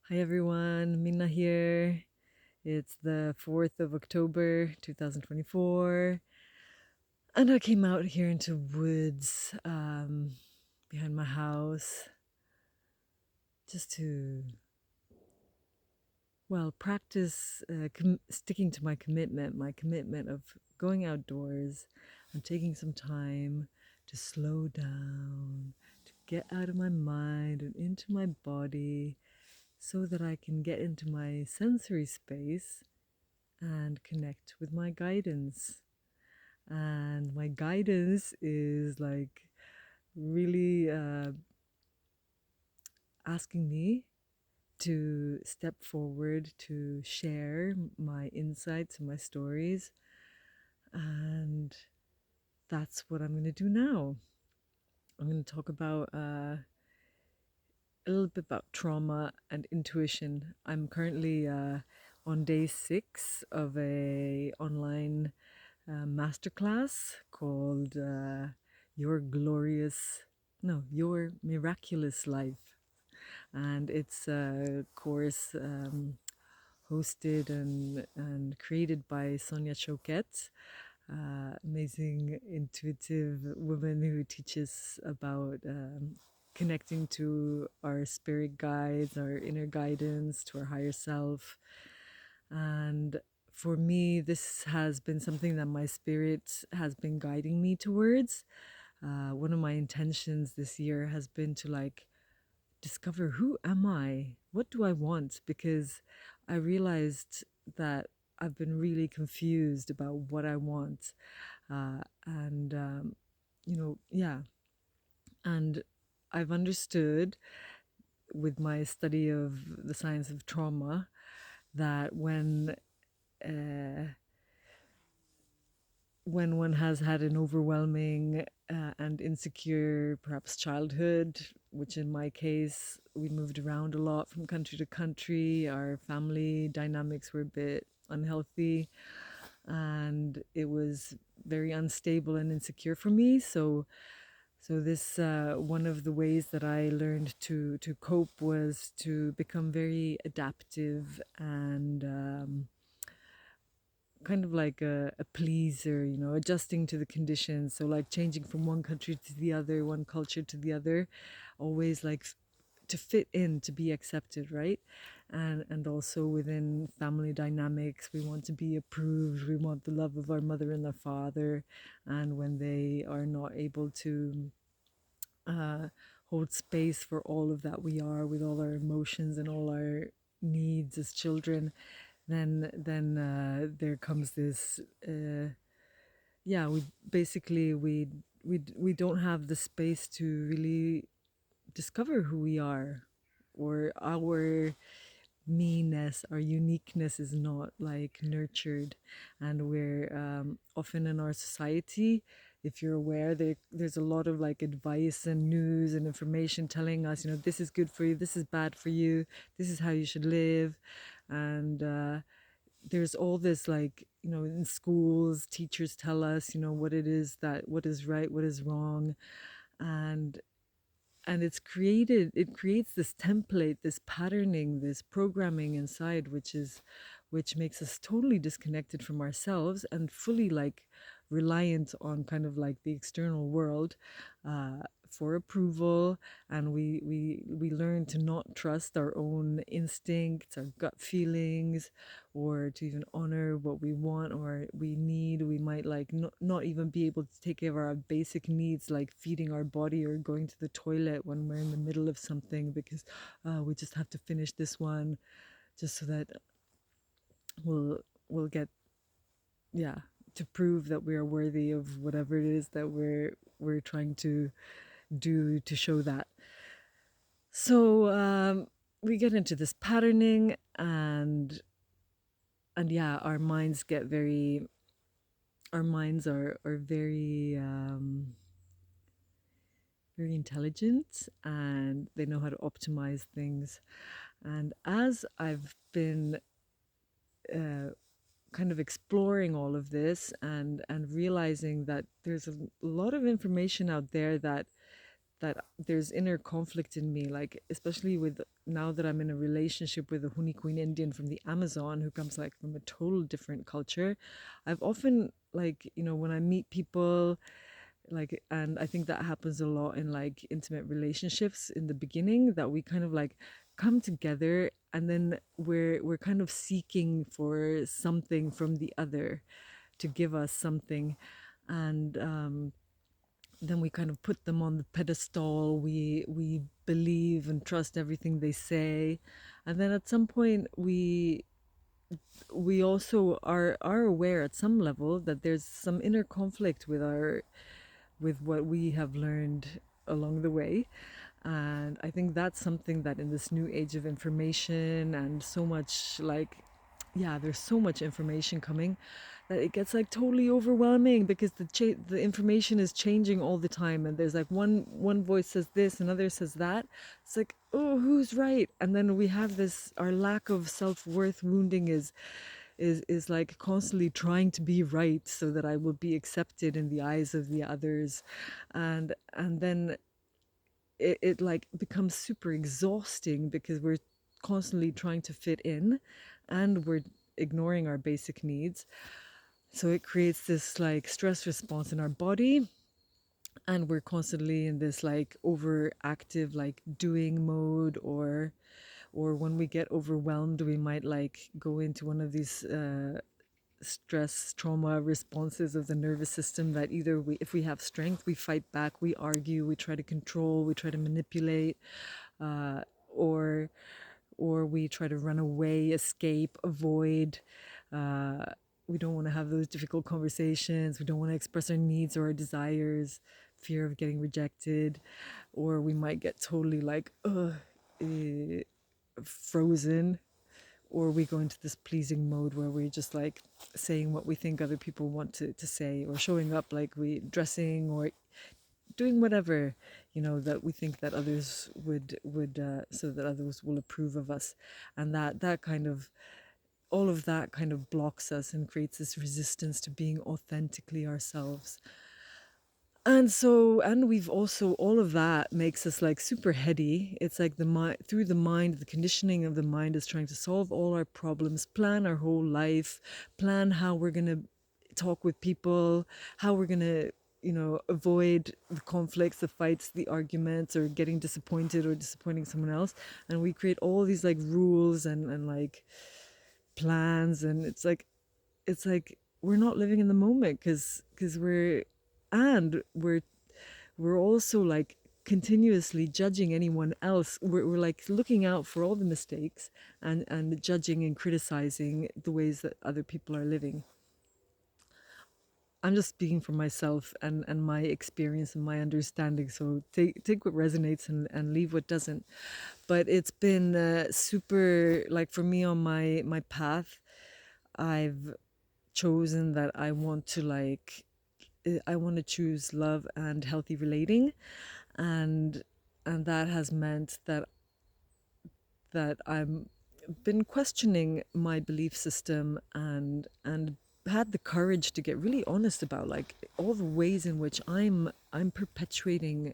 Hi everyone, Minna here. It's the 4th of October 2024, and I came out here into woods behind my house just to, practice sticking to my commitment of going outdoors and taking some time to slow down, to get out of my mind and into my body so that I can get into my sensory space and connect with my guidance. And my guidance is like really asking me to step forward to share my insights and my stories. And that's what I'm going to do now. I'm going to talk about a little bit about trauma and intuition. I'm currently on day 6 of a online masterclass called Your Glorious, no, Your Miraculous Life. And it's a course hosted and created by Sonia Choquette, amazing intuitive woman who teaches about connecting to our spirit guides, our inner guidance, to our higher self. And for me, this has been something that my spirit has been guiding me towards. One of my intentions this year has been to discover, who am I? What do I want? Because I realized that I've been really confused about what I want. And, yeah. And I've understood with my study of the science of trauma that uh, when one has had an overwhelming and insecure, perhaps childhood, which in my case, we moved around a lot from country to country, our family dynamics were a bit unhealthy, and it was very unstable and insecure for me. So this one of the ways that I learned to cope was to become very adaptive and kind of like a pleaser, adjusting to the conditions. So like changing from one country to the other, one culture to the other, always to fit in, to be accepted, right? And also within family dynamics, we want to be approved. We want the love of our mother and our father. And when they are not able to uh, hold space for all of that we are, with all our emotions and all our needs as children, then there comes this we basically we don't have the space to really discover who we are, or our meanness, our uniqueness is not like nurtured. And we're often in our society, if you're aware, there's a lot of like advice and news and information telling us, this is good for you, this is bad for you, this is how you should live. And there's all this, like, in schools, teachers tell us, what it is, that what is right, what is wrong. and and it creates this template, this patterning, this programming inside, which makes us totally disconnected from ourselves and fully like reliant on kind of like the external world uh, for approval. And we learn to not trust our own instincts, our gut feelings, or to even honor what we want or we need. We might like not even be able to take care of our basic needs, like feeding our body or going to the toilet when we're in the middle of something, because we just have to finish this one just so that we'll we'll get, yeah, to prove that we are worthy of whatever it is that we're trying to do to show that. So we get into this patterning, and yeah, our minds are very very intelligent, and they know how to optimize things. And as I've been uh, kind of exploring all of this and realizing that there's a lot of information out there that that there's inner conflict in me, like especially with now that I'm in a relationship with a Huni Queen Indian from the Amazon who comes like from a total different culture. I've often like, you know, when I meet people, like, and I think that happens a lot in like intimate relationships in the beginning, that we kind of like come together and then we're kind of seeking for something from the other to give us something. And then we kind of put them on the pedestal. We believe and trust everything they say, and then at some point we also are aware at some level that there's some inner conflict with our with what we have learned along the way. And I think that's something that in this new age of information and so much like, yeah, there's so much information coming that it gets like totally overwhelming because the information is changing all the time, and there's like one voice says this, another says that. It's like, oh, who's right? And then we have this, our lack of self-worth wounding is like constantly trying to be right so that I will be accepted in the eyes of the others. And then it like becomes super exhausting because we're constantly trying to fit in and we're ignoring our basic needs. So it creates this like stress response in our body, and we're constantly in this like overactive like doing mode, or when we get overwhelmed we might like go into one of these stress trauma responses of the nervous system, that either we, if we have strength, we fight back, we argue, we try to control, we try to manipulate, uh, or we try to run away, escape, avoid. uh, we don't want to have those difficult conversations, we don't want to express our needs or our desires, fear of getting rejected. Or we might get totally like eh, frozen, or we go into this pleasing mode where we're just like saying what we think other people want to say, or showing up like we dressing or doing whatever, you know, that we think that others would so that others will approve of us. And that kind of, all of that kind of blocks us and creates this resistance to being authentically ourselves. And so, and we've also, all of that makes us like super heady. It's like the mind, through the mind, the conditioning of the mind is trying to solve all our problems, plan our whole life, plan how we're going to talk with people, how we're going to, you know, avoid the conflicts, the fights, the arguments, or getting disappointed or disappointing someone else. And we create all these like rules and like plans. And it's like we're not living in the moment because we're also like continuously judging anyone else. We're like looking out for all the mistakes and judging and criticizing the ways that other people are living. I'm just speaking for myself and my experience and my understanding, so take what resonates and leave what doesn't. But it's been super, like for me on my path, I've chosen that I want to like I want to choose love and healthy relating, and that has meant that I'm been questioning my belief system and had the courage to get really honest about like all the ways in which I'm perpetuating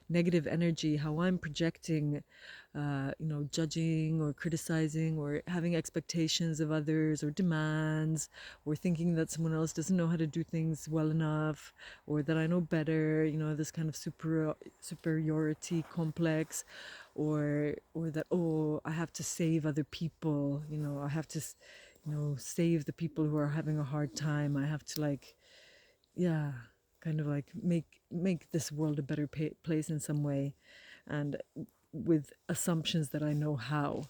negative energy, how I'm projecting, you know, judging or criticizing or having expectations of others or demands, or thinking that someone else doesn't know how to do things well enough, or that I know better, you know, this kind of superiority complex, or that, oh, I have to save other people, you know, I have to, you know, save the people who are having a hard time. I have to like, yeah, kind of like make this world a better place in some way, and with assumptions that I know how,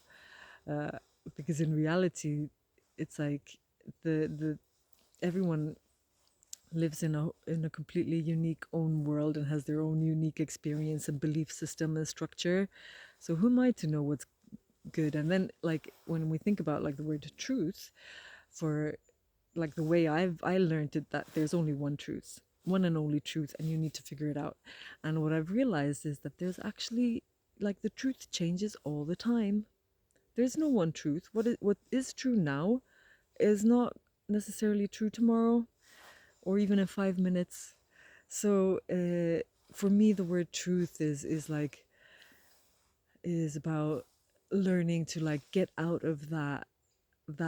uh, because in reality it's like the everyone lives in a completely unique own world and has their own unique experience and belief system and structure. So who am I to know what's good? And then like when we think about like the word truth, for like the way I learned it, that there's only one truth, one and only truth, and you need to figure it out. And what I've realized is that there's actually like the truth changes all the time. There's no one truth. What is true now is not necessarily true tomorrow or even in 5 minutes. So for me the word truth is like is about learning to like get out of that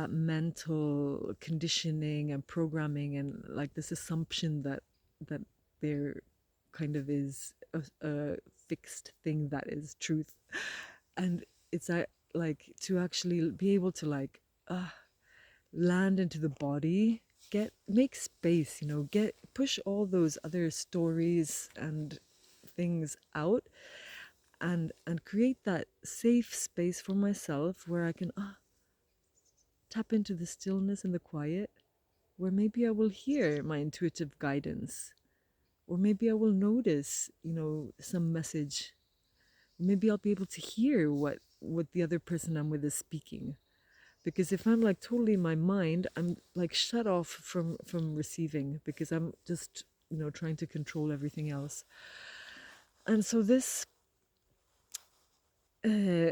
mental conditioning and programming and like this assumption that there kind of is a fixed thing that is truth. And it's like to actually be able to like uh, land into the body, get make space, you know, get push all those other stories and things out, and create that safe space for myself where I can tap into the stillness and the quiet, where maybe I will hear my intuitive guidance, or maybe I will notice, you know, some message. Maybe I'll be able to hear what the other person I'm with is speaking. Because if I'm like totally in my mind, I'm like shut off from receiving because I'm just, you know, trying to control everything else. And so this uh,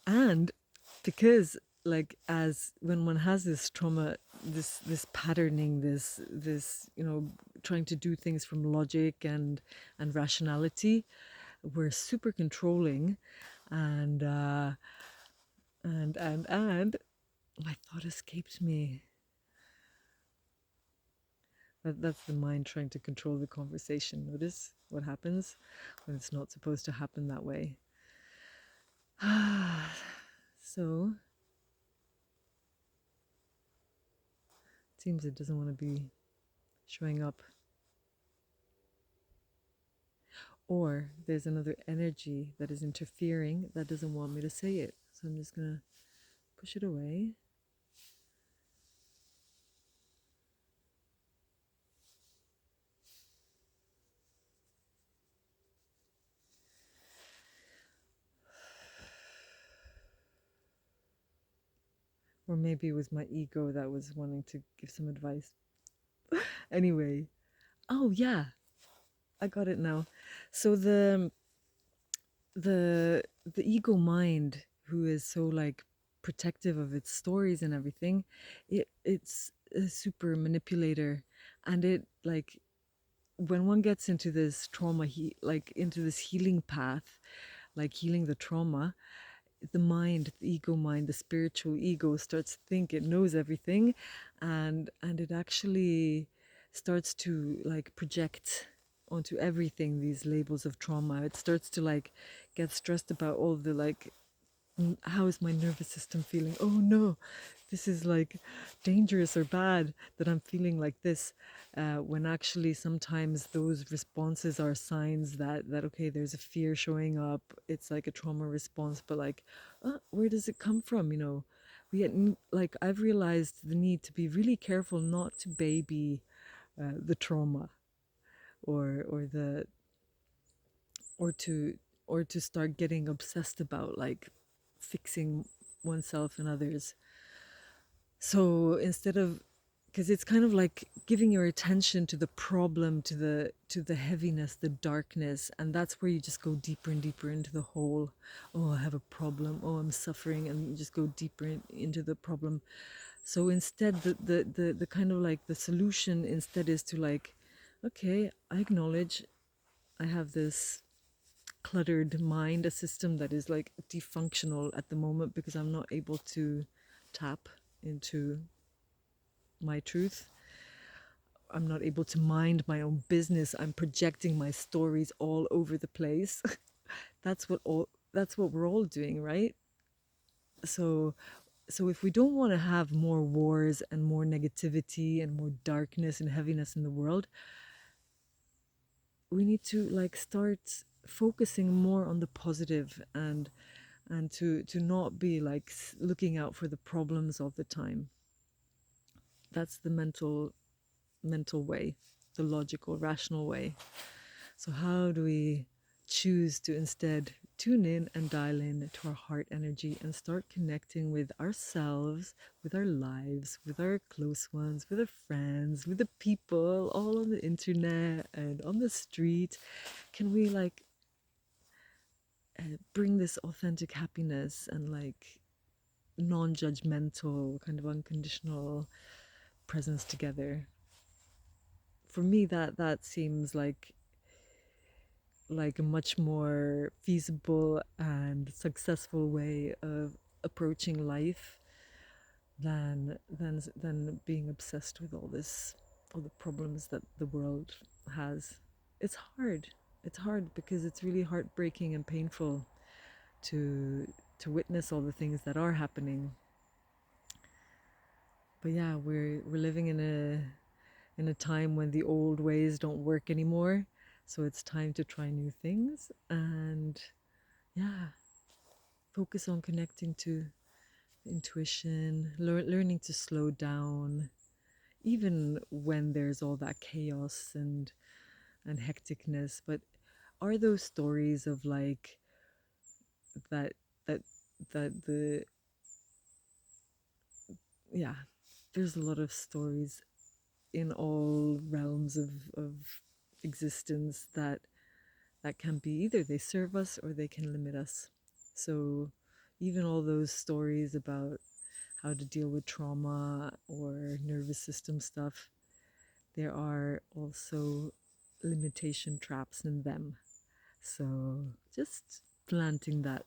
and because like as when one has this trauma, this patterning, this you know, trying to do things from logic and rationality, we're super controlling. And and my thought escaped me. That's the mind trying to control the conversation. Notice what happens when it's not supposed to happen that way. So it seems it doesn't want to be showing up. Or there's another energy that is interfering that doesn't want me to say it. So I'm just going to push it away. Or maybe it was my ego that was wanting to give some advice. Anyway, oh yeah, I got it now. So the ego mind, who is so like protective of its stories and everything, it's a super manipulator. And it like when one gets into this trauma, like into this healing path, like healing the trauma, the mind, the ego mind, the spiritual ego starts to think it knows everything, and it actually starts to like project onto everything these labels of trauma. It starts to like get stressed about all the like, how is my nervous system feeling? Oh no, this is like dangerous or bad that I'm feeling like this. When actually sometimes those responses are signs that okay, there's a fear showing up. It's like a trauma response, but like, where does it come from? You know, like I've realized the need to be really careful not to baby the trauma, or the or to or to start getting obsessed about like fixing oneself and others. So instead of, because it's kind of like giving your attention to the problem, to the heaviness, the darkness, and that's where you just go deeper and deeper into the hole. Oh, I have a problem. Oh, I'm suffering, and you just go deeper into the problem. So instead, the kind of like the solution instead is to like, okay, I acknowledge I have this cluttered mind, a system that is like defunctional at the moment because I'm not able to tap into my truth. I'm not able to mind my own business. I'm projecting my stories all over the place. That's what we're all doing, right? So so if we don't want to have more wars and more negativity and more darkness and heaviness in the world, we need to like start focusing more on the positive, and to not be like looking out for the problems all the time. That's the mental way, the logical rational way. So how do we choose to instead tune in and dial in to our heart energy and start connecting with ourselves, with our lives, with our close ones, with our friends, with the people all on the internet and on the street? Can we like bring this authentic happiness and like non-judgmental kind of unconditional presence together? For me, that seems like like a much more feasible and successful way of approaching life than being obsessed with all the problems that the world has. It's hard. It's hard because it's really heartbreaking and painful to to witness all the things that are happening. But yeah, we're living in a time when the old ways don't work anymore. So it's time to try new things and yeah, focus on connecting to intuition, learning to slow down, even when there's all that chaos and hecticness. But are those stories of like that that that the yeah, there's a lot of stories in all realms of existence that can be either they serve us or they can limit us. So even all those stories about how to deal with trauma or nervous system stuff, there are also limitation traps in them. So just planting that,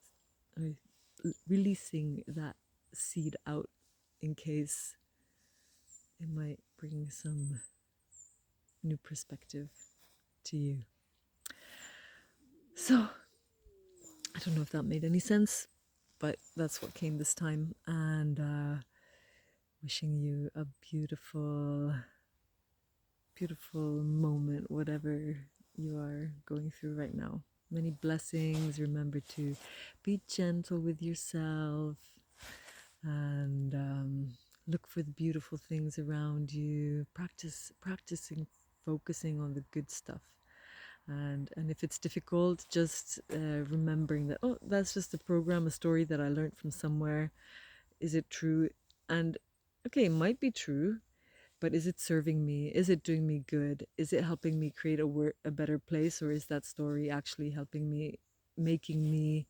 releasing that seed out in case it might bring some new perspective to you. So I don't know if that made any sense, but that's what came this time. And wishing you a beautiful, beautiful moment, whatever you are going through right now. Many blessings. Remember to be gentle with yourself and look for the beautiful things around you. Practicing focusing on the good stuff. And if it's difficult, just remembering that, oh, that's just a program, a story that I learned from somewhere. Is it true? And okay, it might be true, but is it serving me? Is it doing me good? Is it helping me create a better place? Or is that story actually helping me, making me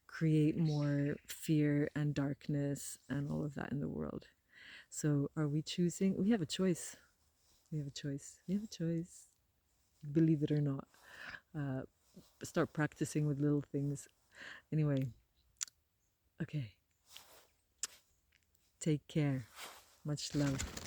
create more fear and darkness and all of that in the world? So are we choosing? We have a choice. We have a choice. We have a choice. Believe it or not. Uh, Start practicing with little things. Anyway, okay. Take care. Much love.